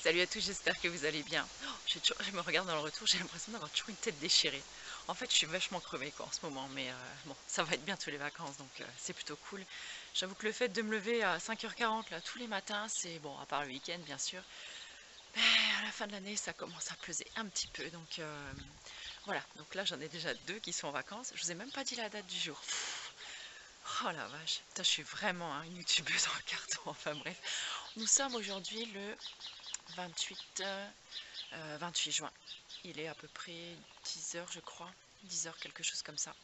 Salut à tous, j'espère que vous allez bien. Je me regarde dans le retour, j'ai l'impression d'avoir toujours une tête déchirée. En fait, je suis vachement crevée quoi, en ce moment, mais bon, ça va être bientôt les vacances, donc c'est plutôt cool. J'avoue que le fait de me lever à 5h40 là, tous les matins, c'est bon, à part le week-end bien sûr, mais à la fin de l'année, ça commence à peser un petit peu. Donc voilà, donc là j'en ai déjà deux qui sont en vacances. Je vous ai même pas dit la date du jour. Oh la vache, putain, je suis vraiment une youtubeuse en carton, enfin bref. Nous sommes aujourd'hui le 28 juin. Il est à peu près 10h je crois, 10h quelque chose comme ça.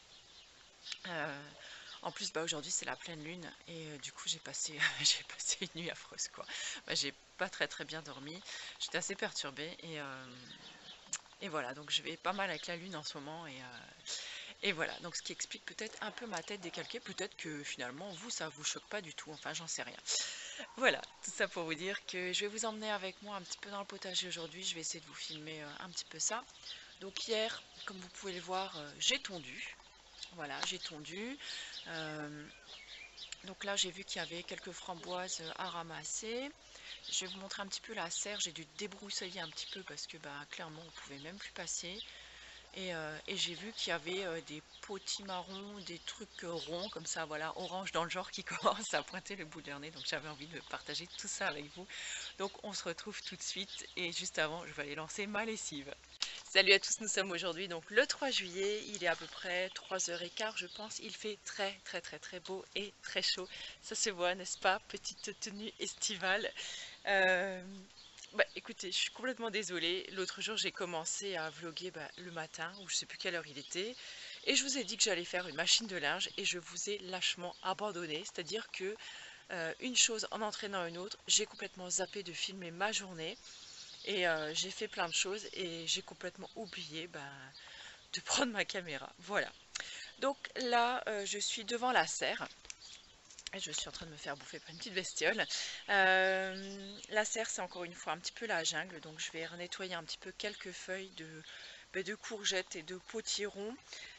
En plus aujourd'hui c'est la pleine lune et du coup j'ai passé, j'ai passé une nuit affreuse quoi. J'ai pas très bien dormi, j'étais assez perturbée et voilà, donc je vais pas mal avec la lune en ce moment et voilà, donc ce qui explique peut-être un peu ma tête décalquée, peut-être que finalement vous ça vous choque pas du tout, enfin j'en sais rien. Voilà, tout ça pour vous dire que je vais vous emmener avec moi un petit peu dans le potager aujourd'hui. Je vais essayer de vous filmer un petit peu ça. Donc hier, comme vous pouvez le voir, j'ai tondu. Voilà, j'ai tondu. Donc là, j'ai vu qu'il y avait quelques framboises à ramasser. Je vais vous montrer un petit peu la serre. J'ai dû débroussailler un petit peu parce que clairement, on ne pouvait même plus passer. Et j'ai vu qu'il y avait des potimarrons, des trucs ronds comme ça, voilà, orange dans le genre qui commence à pointer le bout de leur nez. Donc j'avais envie de partager tout ça avec vous. Donc on se retrouve tout de suite et juste avant, je vais aller lancer ma lessive. Salut à tous, nous sommes aujourd'hui donc le 3 juillet, il est à peu près 3h15 je pense, il fait très beau et très chaud, ça se voit n'est-ce pas, petite tenue estivale. Écoutez, je suis complètement désolée. L'autre jour, j'ai commencé à vlogger le matin, ou je sais plus quelle heure il était, et je vous ai dit que j'allais faire une machine de linge, et je vous ai lâchement abandonné. C'est-à-dire que une chose en entraînant une autre, j'ai complètement zappé de filmer ma journée, et j'ai fait plein de choses, et j'ai complètement oublié de prendre ma caméra. Voilà. Donc là, je suis devant la serre. Je suis en train de me faire bouffer par une petite bestiole. La serre, c'est encore une fois un petit peu la jungle, donc je vais nettoyer un petit peu quelques feuilles de courgettes et de potiron.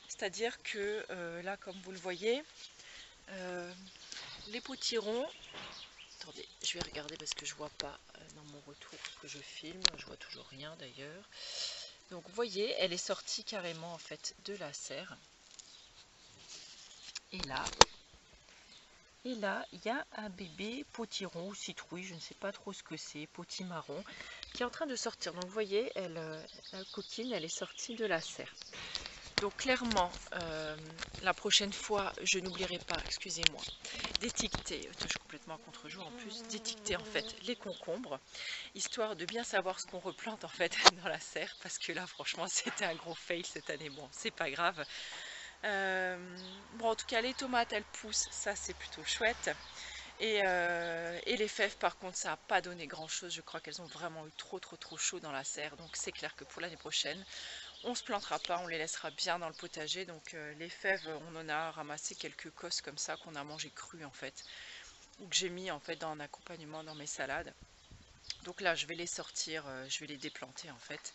C'est-à-dire que là, comme vous le voyez, les potirons... Attendez, je vais regarder parce que je vois pas dans mon retour que je filme. Je vois toujours rien d'ailleurs. Donc vous voyez, elle est sortie carrément en fait de la serre. Et là, il y a un bébé potiron ou citrouille, je ne sais pas trop ce que c'est, potimarron, qui est en train de sortir. Donc vous voyez, la coquine, elle est sortie de la serre. Donc clairement, la prochaine fois, je n'oublierai pas, excusez-moi, d'étiqueter, je suis complètement à contre-jour en plus, d'étiqueter en fait les concombres, histoire de bien savoir ce qu'on replante en fait dans la serre, parce que là franchement c'était un gros fail cette année. Bon, c'est pas grave. Bon, en tout cas les tomates elles poussent, ça c'est plutôt chouette, et les fèves par contre ça n'a pas donné grand chose. Je crois qu'elles ont vraiment eu trop chaud dans la serre, donc c'est clair que pour l'année prochaine on se plantera pas, on les laissera bien dans le potager. Donc les fèves, on en a ramassé quelques cosses comme ça qu'on a mangé crues en fait, ou que j'ai mis en fait dans un accompagnement dans mes salades. Donc là je vais les sortir, je vais les déplanter en fait.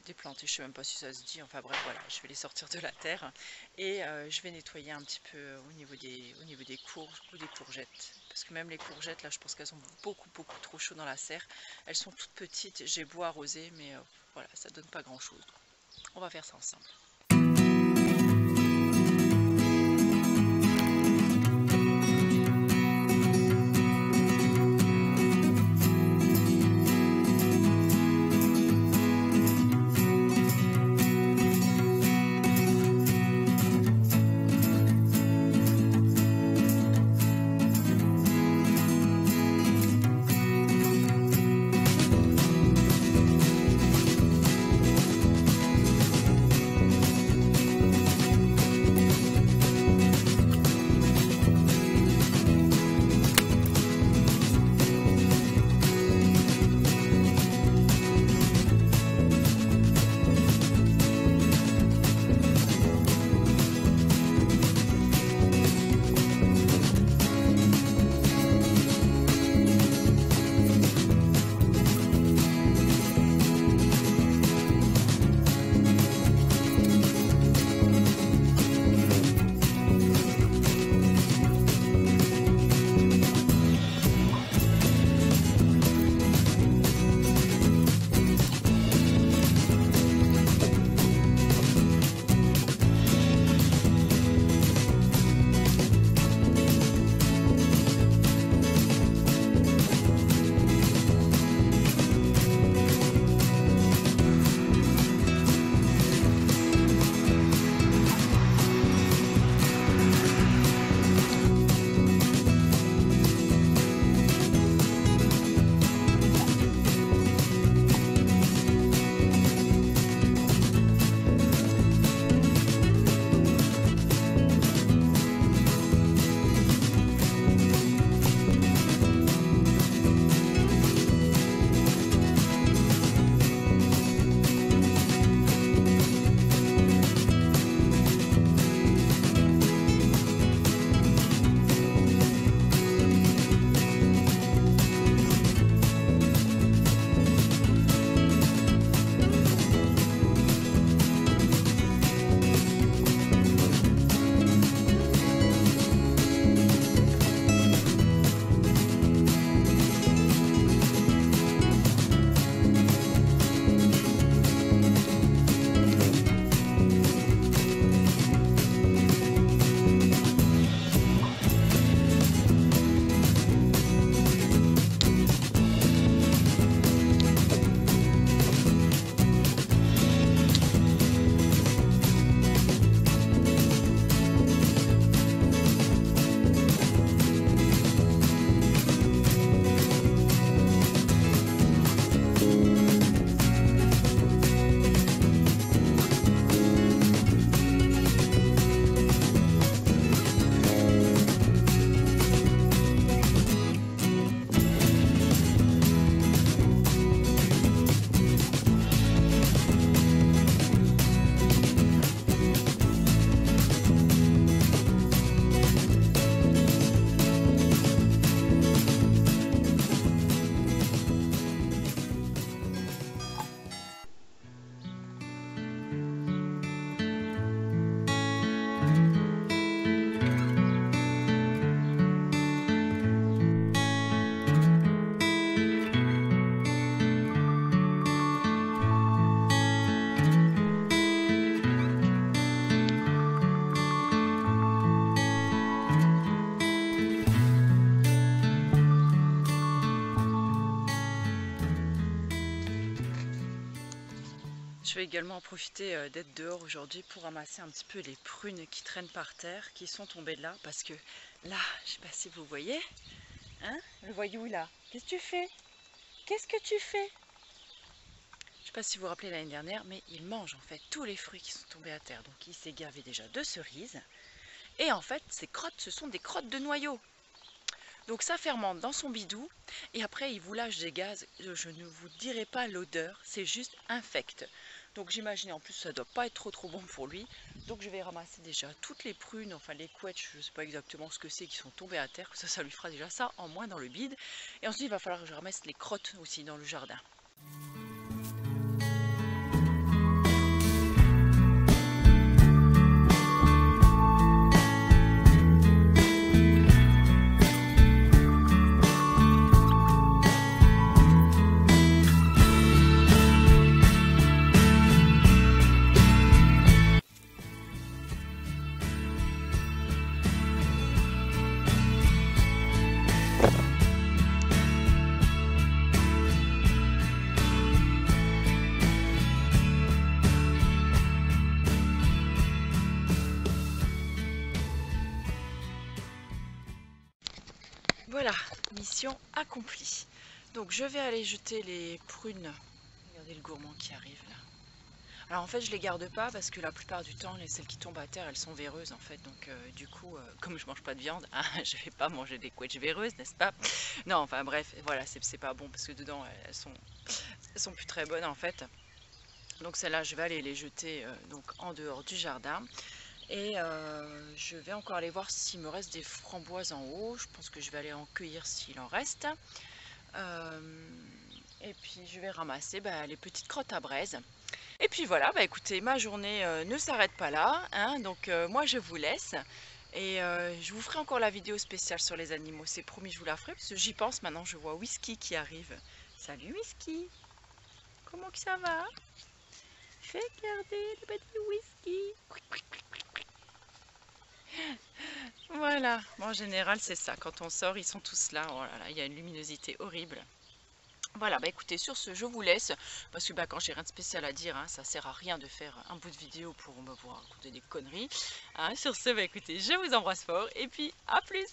Déplanter, je sais même pas si ça se dit, enfin bref voilà, je vais les sortir de la terre et je vais nettoyer un petit peu au niveau des courges ou des courgettes, parce que même les courgettes là je pense qu'elles sont beaucoup trop chaudes dans la serre. Elles sont toutes petites, j'ai beau arroser mais voilà, ça donne pas grand chose. On va faire ça ensemble. Je vais également en profiter d'être dehors aujourd'hui pour ramasser un petit peu les prunes qui traînent par terre, qui sont tombées de là, parce que là, je sais pas si vous voyez, hein, le voyou là, qu'est-ce que tu fais? Qu'est-ce que tu fais? Je sais pas si vous vous rappelez l'année dernière, mais il mange en fait tous les fruits qui sont tombés à terre. Donc il s'est gavé déjà de cerises, et en fait ces crottes, ce sont des crottes de noyaux. Donc ça fermente dans son bidou et après il vous lâche des gaz, je ne vous dirai pas l'odeur, c'est juste infect. Donc j'imagine en plus ça doit pas être trop bon pour lui. Donc je vais ramasser déjà toutes les prunes, enfin les couettes, je ne sais pas exactement ce que c'est, qui sont tombées à terre. Ça lui fera déjà ça en moins dans le bide. Et ensuite il va falloir que je ramasse les crottes aussi dans le jardin. Voilà, mission accomplie. Donc je vais aller jeter les prunes. Regardez le gourmand qui arrive là. Alors en fait je les garde pas parce que la plupart du temps celles qui tombent à terre elles sont véreuses en fait. Donc du coup comme je mange pas de viande, hein, je vais pas manger des couettes véreuses, n'est-ce pas? Non, enfin bref, voilà, c'est pas bon parce que dedans elles sont plus très bonnes en fait. Donc celles-là je vais aller les jeter donc en dehors du jardin. Et je vais encore aller voir s'il me reste des framboises en haut. Je pense que je vais aller en cueillir s'il en reste. Et puis je vais ramasser les petites crottes à braise. Et puis voilà, écoutez, ma journée ne s'arrête pas là, hein, donc moi je vous laisse. Et je vous ferai encore la vidéo spéciale sur les animaux, c'est promis, je vous la ferai, parce que j'y pense maintenant, je vois Whisky qui arrive. Salut Whisky, comment que ça va? Fais regarder le petit Whisky. Voilà, en général c'est ça, quand on sort ils sont tous là, oh là là, il y a une luminosité horrible. Voilà, écoutez, sur ce je vous laisse, parce que quand j'ai rien de spécial à dire, hein, ça sert à rien de faire un bout de vidéo pour vous raconter des conneries. Hein. Sur ce, écoutez, je vous embrasse fort, et puis à plus!